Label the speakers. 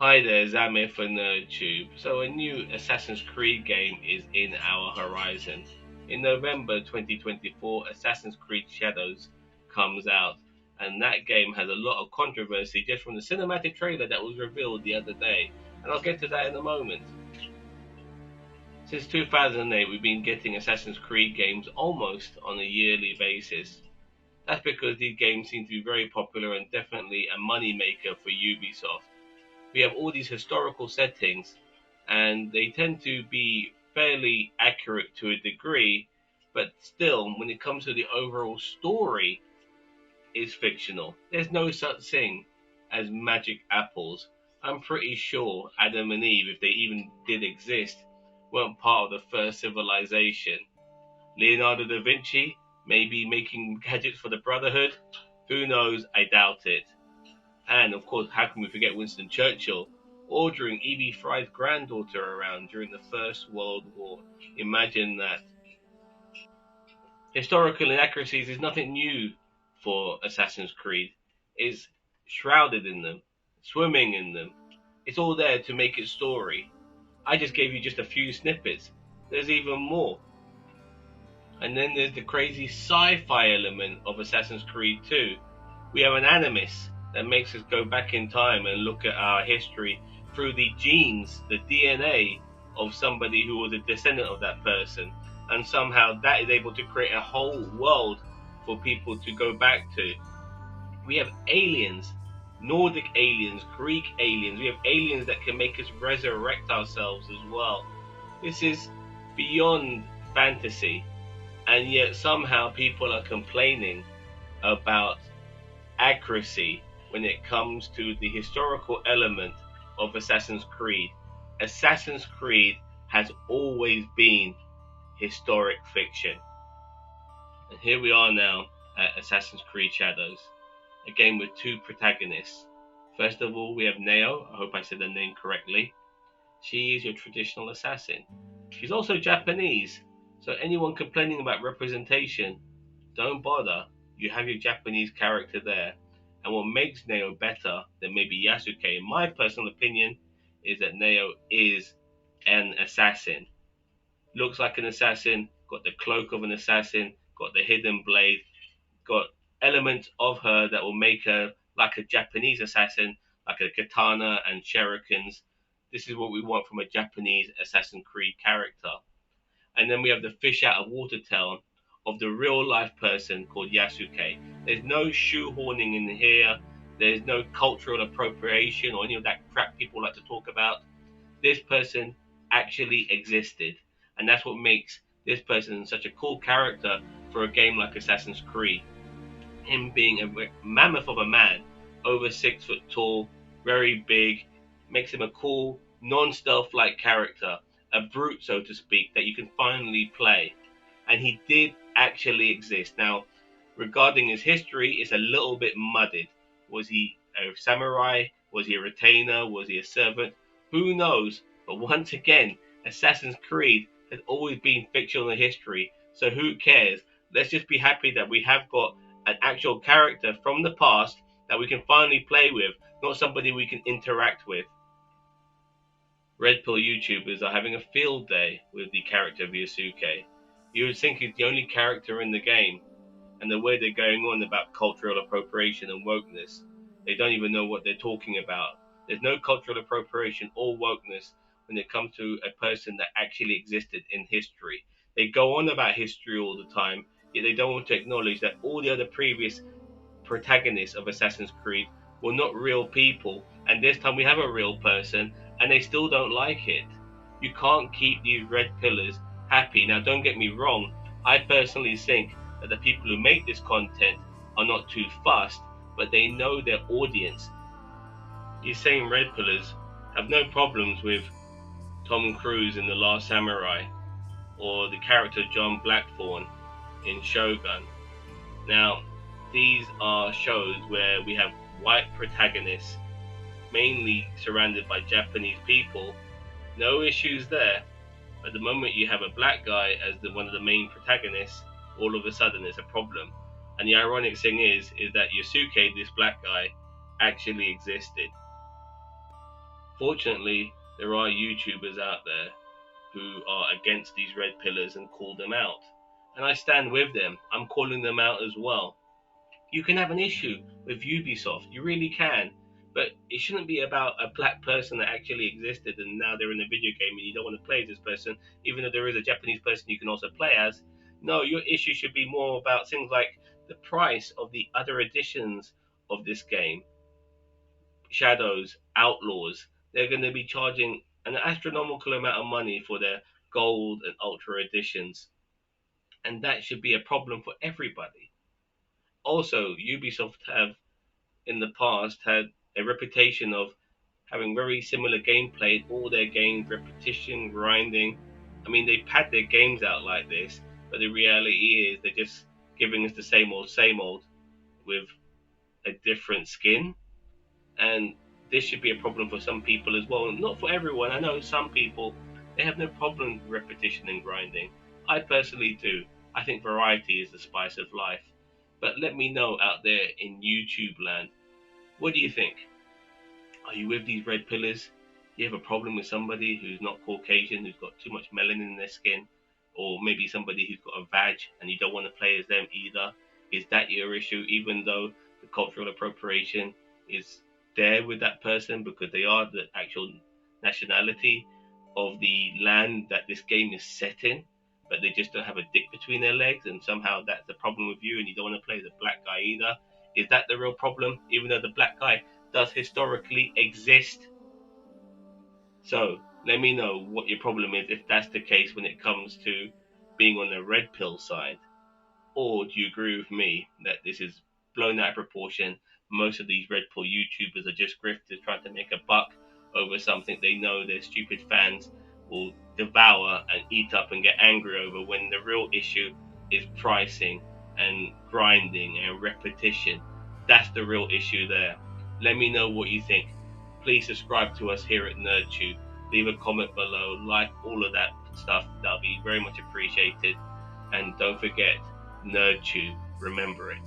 Speaker 1: Hi there, Zamir for NerdTube. So a new Assassin's Creed game is in our horizon. In November 2024, Assassin's Creed Shadows comes out, and that game has a lot of controversy just from the cinematic trailer that was revealed the other day, and I'll get to that in a moment. Since 2008, we've been getting Assassin's Creed games almost on a yearly basis. That's because these games seem to be very popular and definitely a money maker for Ubisoft. We have all these historical settings, and they tend to be fairly accurate to a degree, but still, when it comes to the overall story, it's fictional. There's no such thing as magic apples. I'm pretty sure Adam and Eve, if they even did exist, weren't part of the first civilization. Leonardo da Vinci, maybe making gadgets for the Brotherhood? Who knows? I doubt it. And of course, how can we forget Winston Churchill ordering Evie Fry's granddaughter around during the First World War? Imagine that. Historical inaccuracies is nothing new for Assassin's Creed. It's shrouded in them, swimming in them. It's all there to make its story. I just gave you just a few snippets. There's even more. And then there's the crazy sci-fi element of Assassin's Creed 2. We have an animus that makes us go back in time and look at our history through the genes, the DNA of somebody who was a descendant of that person. And somehow that is able to create a whole world for people to go back to. We have aliens, Nordic aliens, Greek aliens. We have aliens that can make us resurrect ourselves as well. This is beyond fantasy. And yet somehow people are complaining about accuracy when it comes to the historical element of Assassin's Creed. Assassin's Creed has always been historic fiction. And here we are now at Assassin's Creed Shadows, a game with two protagonists. First of all, we have Neo. I hope I said the name correctly. She is your traditional assassin. She's also Japanese, so anyone complaining about representation, don't bother. You have your Japanese character there. And what makes Neo better than maybe Yasuke, in my personal opinion, is that Neo is an assassin. Looks like an assassin, got the cloak of an assassin, got the hidden blade, got elements of her that will make her like a Japanese assassin, like a katana and shurikens. This is what we want from a Japanese Assassin's Creed character. And then we have the fish out of water tale of the real life person called Yasuke. There's no shoehorning in here. There's no cultural appropriation or any of that crap people like to talk about. This person actually existed. And that's what makes this person such a cool character for a game like Assassin's Creed. Him being a mammoth of a man, over 6 foot tall, very big, makes him a cool, non-stealth like character, a brute, so to speak, that you can finally play. And he did actually exist. Now, regarding his history, it's a little bit muddied. Was he a samurai? Was he a retainer? Was he a servant? Who knows? But once again, Assassin's Creed has always been fictional history, so who cares? Let's just be happy that we have got an actual character from the past that we can finally play with, not somebody we can interact with. Red Pill YouTubers are having a field day with the character of Yasuke. You would think he's the only character in the game, and the way they're going on about cultural appropriation and wokeness, they don't even know what they're talking about. There's no cultural appropriation or wokeness when it comes to a person that actually existed in history. They go on about history all the time, yet they don't want to acknowledge that all the other previous protagonists of Assassin's Creed were not real people, and this time we have a real person, and they still don't like it. You can't keep these red pillars happy. Now, don't get me wrong, I personally think that the people who make this content are not too fussed, but they know their audience. These same red pillars have no problems with Tom Cruise in The Last Samurai or the character John Blackthorne in Shogun. Now, these are shows where we have white protagonists, mainly surrounded by Japanese people. No issues there. But the moment you have a black guy as one of the main protagonists, all of a sudden it's a problem. And the ironic thing is that Yasuke, this black guy, actually existed. Fortunately, there are YouTubers out there who are against these red pillars and call them out. And I stand with them. I'm calling them out as well. You can have an issue with Ubisoft, you really can, but it shouldn't be about a black person that actually existed and now they're in a video game and you don't want to play as this person, even though there is a Japanese person you can also play as. No, your issue should be more about things like the price of the other editions of this game. Shadows, Outlaws, they're going to be charging an astronomical amount of money for their gold and ultra editions, and that should be a problem for everybody. Also, Ubisoft have in the past had a reputation of having very similar gameplay in all their games, repetition, grinding. I mean, they pad their games out like this, but the reality is they're just giving us the same old with a different skin. And this should be a problem for some people as well. Not for everyone. I know some people, they have no problem with repetition and grinding. I personally do. I think variety is the spice of life. But let me know out there in YouTube land, what do you think? Are you with these red pillars? Do you have a problem with somebody who's not Caucasian, who's got too much melanin in their skin? Or maybe somebody who's got a vag and you don't want to play as them either? Is that your issue, even though the cultural appropriation is there with that person because they are the actual nationality of the land that this game is set in, but they just don't have a dick between their legs, and somehow that's the problem with you, and you don't want to play the black guy either? Is that the real problem, even though the black guy does historically exist? So let me know what your problem is if that's the case when it comes to being on the red pill side. Or do you agree with me that this is blown out of proportion? Most of these red pill YouTubers are just grifters trying to make a buck over something they know their stupid fans will devour and eat up and get angry over, when the real issue is pricing and grinding and repetition. That's the real issue there. Let me know what you think. Please subscribe to us here at NerdTube. Leave a comment below, like all of that stuff. That'll be very much appreciated. And don't forget, NerdTube, remember it.